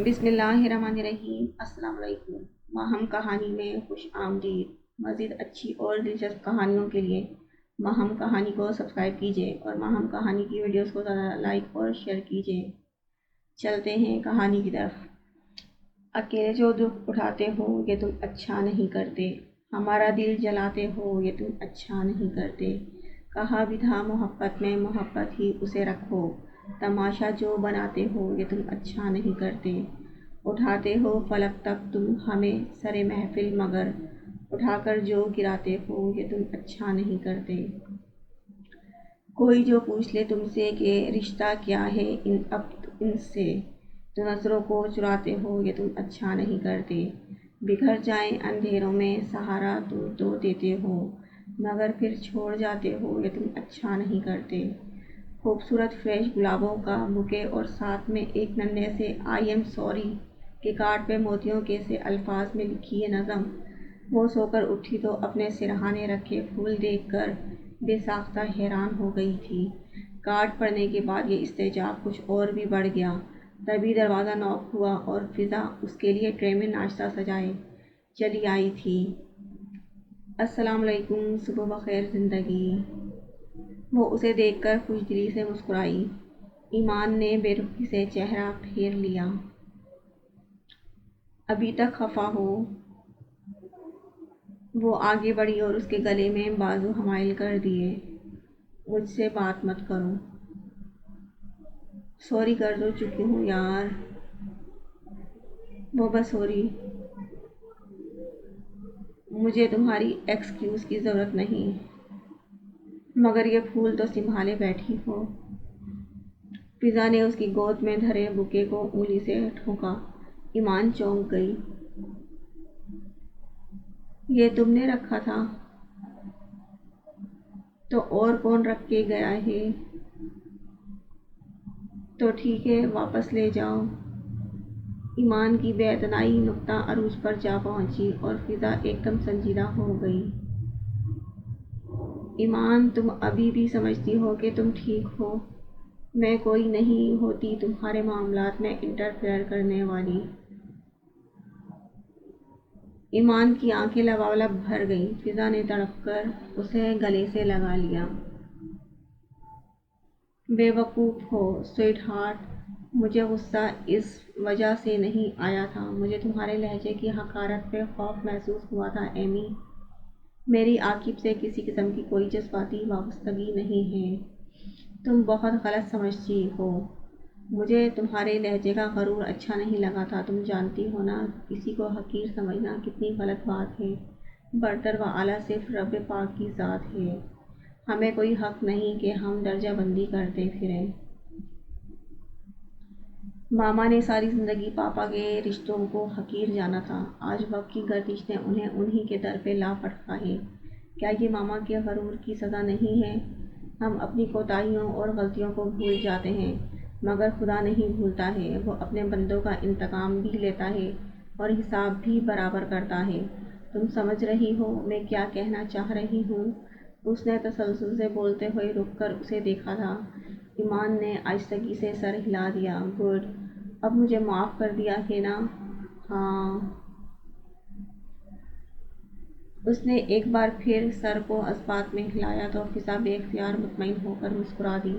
بسم اللہ الرحمن الرحیم۔ السلام علیکم۔ ماہم کہانی میں خوش آمدید۔ مزید اچھی اور دلچسپ کہانیوں کے لیے ماہم کہانی کو سبسکرائب کیجیے اور ماہم کہانی کی ویڈیوز کو زیادہ لائک اور شیئر کیجیے۔ چلتے ہیں کہانی کی طرف۔ اکیلے جو دکھ اٹھاتے ہو یہ تم اچھا نہیں کرتے، ہمارا دل جلاتے ہو یہ تم اچھا نہیں کرتے۔ کہا بھی تھا محبت میں محبت ہی اسے رکھو، تماشا جو بناتے ہو یہ تم اچھا نہیں کرتے۔ اٹھاتے ہو فلک تک تم ہمیں سر محفل، مگر اٹھا کر جو گراتے ہو یہ تم اچھا نہیں کرتے۔ کوئی جو پوچھ لے تم سے کہ رشتہ کیا ہے ان سے، تو نظروں کو چراتے ہو یہ تم اچھا نہیں کرتے۔ بکھر جائیں اندھیروں میں سہارا تم تو دیتے ہو، مگر پھر چھوڑ جاتے ہو یہ تم اچھا نہیں کرتے۔ خوبصورت فریش گلابوں کا بوکے اور ساتھ میں ایک ننھے سے آئی ایم سوری کے کارڈ پہ موتیوں کے سے الفاظ میں لکھی یہ نظم۔ وہ سو کر اٹھی تو اپنے سرہانے رکھے پھول دیکھ کر بے ساختہ حیران ہو گئی تھی۔ کارڈ پڑھنے کے بعد یہ استعجاب کچھ اور بھی بڑھ گیا۔ تبھی دروازہ نوک ہوا اور فضا اس کے لیے ٹرے میں ناشتہ سجائے چلی آئی تھی۔ السلام علیکم، صبح بخیر زندگی۔ وہ اسے دیکھ کر خوش دلی سے مسکرائی۔ ایمان نے بے رخی سے چہرہ پھیر لیا۔ ابھی تک خفا ہو؟ وہ آگے بڑھی اور اس کے گلے میں بازو حمائل کر دیے۔ مجھ سے بات مت کرو۔ سوری کر تو چکی ہوں یار۔ وہ بس سوری، مجھے تمہاری ایکسکیوز کی ضرورت نہیں، مگر یہ پھول تو سنبھالے بیٹھی ہو۔ فضا نے اس کی گود میں دھرے بوکے کو انگلی سے ٹھونکا۔ ایمان چونک گئی۔ یہ تم نے رکھا تھا؟ تو اور کون رکھ کے گیا ہے؟ تو ٹھیک ہے، واپس لے جاؤ۔ ایمان کی بے اعتنائی نقطہ عروج پر جا پہنچی اور فضا ایک دم سنجیدہ ہو گئی۔ ایمان، تم ابھی بھی سمجھتی ہو کہ تم ٹھیک ہو؟ میں کوئی نہیں ہوتی تمہارے معاملات میں انٹرفیئر کرنے والی۔ ایمان کی آنکھیں لبالب بھر گئیں۔ فضا نے تڑپ کر اسے گلے سے لگا لیا۔ بے وقوف ہو سویٹ ہارٹ، مجھے غصہ اس وجہ سے نہیں آیا تھا، مجھے تمہارے لہجے کی حقارت پہ خوف محسوس ہوا تھا ایمی۔ میری عاقب سے کسی قسم کی کوئی جذباتی وابستگی نہیں ہے۔ تم بہت غلط سمجھتی ہو۔ مجھے تمہارے لہجے کا غرور اچھا نہیں لگا تھا۔ تم جانتی ہو نا، کسی کو حقیر سمجھنا کتنی غلط بات ہے۔ برتر و اعلیٰ صرف رب پاک کی ذات ہے، ہمیں کوئی حق نہیں کہ ہم درجہ بندی کرتے پھریں۔ ماما نے ساری زندگی پاپا کے رشتوں کو حقیر جانا تھا، آج وقت کی گردش نے انہیں انہی کے در پہ لا پٹکا ہے۔ کیا یہ ماما کے غرور کی سزا نہیں ہے؟ ہم اپنی کوتاہیوں اور غلطیوں کو بھول جاتے ہیں، مگر خدا نہیں بھولتا ہے۔ وہ اپنے بندوں کا انتقام بھی لیتا ہے اور حساب بھی برابر کرتا ہے۔ تم سمجھ رہی ہو میں کیا کہنا چاہ رہی ہوں؟ اس نے تسلسل سے بولتے ہوئے رک کر اسے دیکھا تھا۔ ایمان نے آہستگی سے سر ہلا دیا۔ گڈ، اب مجھے معاف کر دیا ہے نا؟ ہاں۔ اس نے ایک بار پھر سر کو اثبات میں ہلایا تو فضا بے اختیار مطمئن ہو کر مسکرا دی،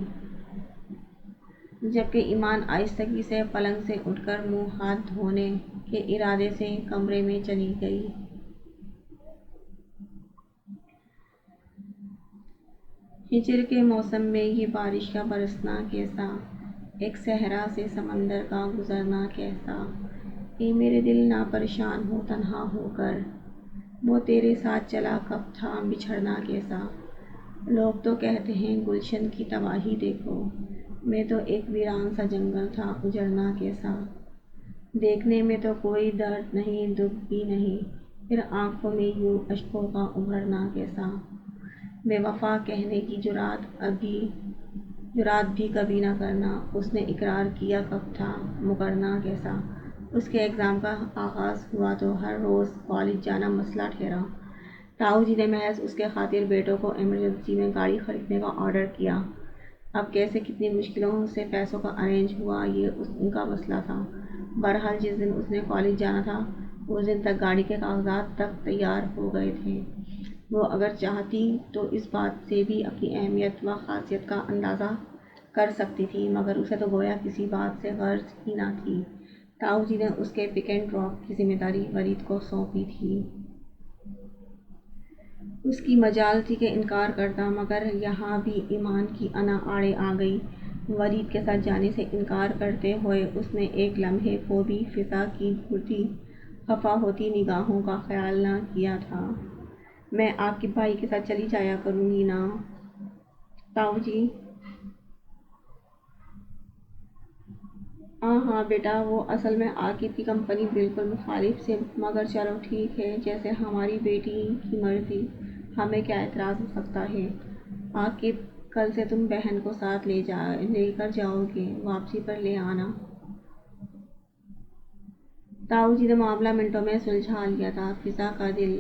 جبکہ ایمان آہستگی سے پلنگ سے اٹھ کر منہ ہاتھ دھونے کے ارادے سے کمرے میں چلی گئی۔ ہجر کے موسم میں یہ بارش کا برسنا کیسا، ایک صحرا سے سمندر کا گزرنا کیسا، اے میرے دل نہ پریشان ہو تنہا ہو کر، وہ تیرے ساتھ چلا کب تھا بچھڑنا کیسا۔ لوگ تو کہتے ہیں گلشن کی تباہی دیکھو، میں تو ایک ویران سا جنگل تھا اجڑنا کیسا۔ دیکھنے میں تو کوئی درد نہیں دکھ بھی نہیں، پھر آنکھوں میں یوں اشکوں کا ابھرنا کیسا۔ بے وفا کہنے کی جرات بھی کبھی نہ کرنا، اس نے اقرار کیا کب تھا مکرنا کیسا۔ اس کے ایگزام کا آغاز ہوا تو ہر روز کالج جانا مسئلہ ٹھہرا۔ تاؤ جی نے محض اس کے خاطر بیٹوں کو ایمرجنسی میں گاڑی خریدنے کا آرڈر کیا۔ اب کیسے کتنی مشکلوں سے پیسوں کا ارینج ہوا یہ ان کا مسئلہ تھا۔ بہرحال جس دن اس نے کالج جانا تھا اس دن تک گاڑی کے کاغذات تک تیار ہو گئے تھے۔ وہ اگر چاہتی تو اس بات سے بھی اپنی اہمیت و خاصیت کا اندازہ کر سکتی تھی، مگر اسے تو گویا کسی بات سے غرض ہی نہ تھی۔ تاؤ جی نے اس کے پک اینڈ ڈراپ کی ذمہ داری ولید کو سونپی تھی۔ اس کی مجال تھی کہ انکار کرتا، مگر یہاں بھی ایمان کی انا آڑے آ گئی۔ ولید کے ساتھ جانے سے انکار کرتے ہوئے اس نے ایک لمحے کو بھی فضا کی گھورتی خفا ہوتی نگاہوں کا خیال نہ کیا تھا۔ میں آپ کے بھائی کے ساتھ چلی جایا کروں گی نا تاؤ جی؟ ہاں بیٹا، وہ اصل میں عاقب کی کمپنی بالکل مخالف سے، مگر چلو ٹھیک ہے، جیسے ہماری بیٹی کی مرضی، ہمیں کیا اعتراض ہو سکتا ہے۔ عاقب، کل سے تم بہن کو ساتھ لے کر جاؤ گے، واپسی پر لے آنا۔ تاؤ جی نے معاملہ منٹوں میں سلجھا لیا تھا۔ فضا کا دل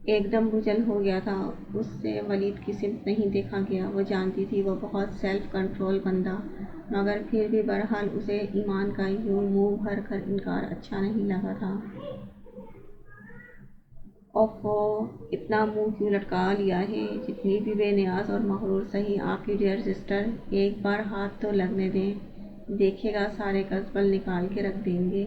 ایک دم بجھل ہو گیا تھا۔ اس سے ولید کی سمت نہیں دیکھا گیا۔ وہ جانتی تھی وہ بہت سیلف کنٹرول بندہ، مگر پھر بھی بہرحال اسے ایمان کا یوں منہ بھر کر انکار اچھا نہیں لگا تھا۔ اوفو، اتنا منہ کیوں لٹکا لیا ہے؟ جتنی بھی بے نیاز اور مغرور سہی آپ کی ڈیئر سسٹر، ایک بار ہاتھ تو لگنے دیں، دیکھے گا سارے کزبل نکال کے رکھ دیں گے۔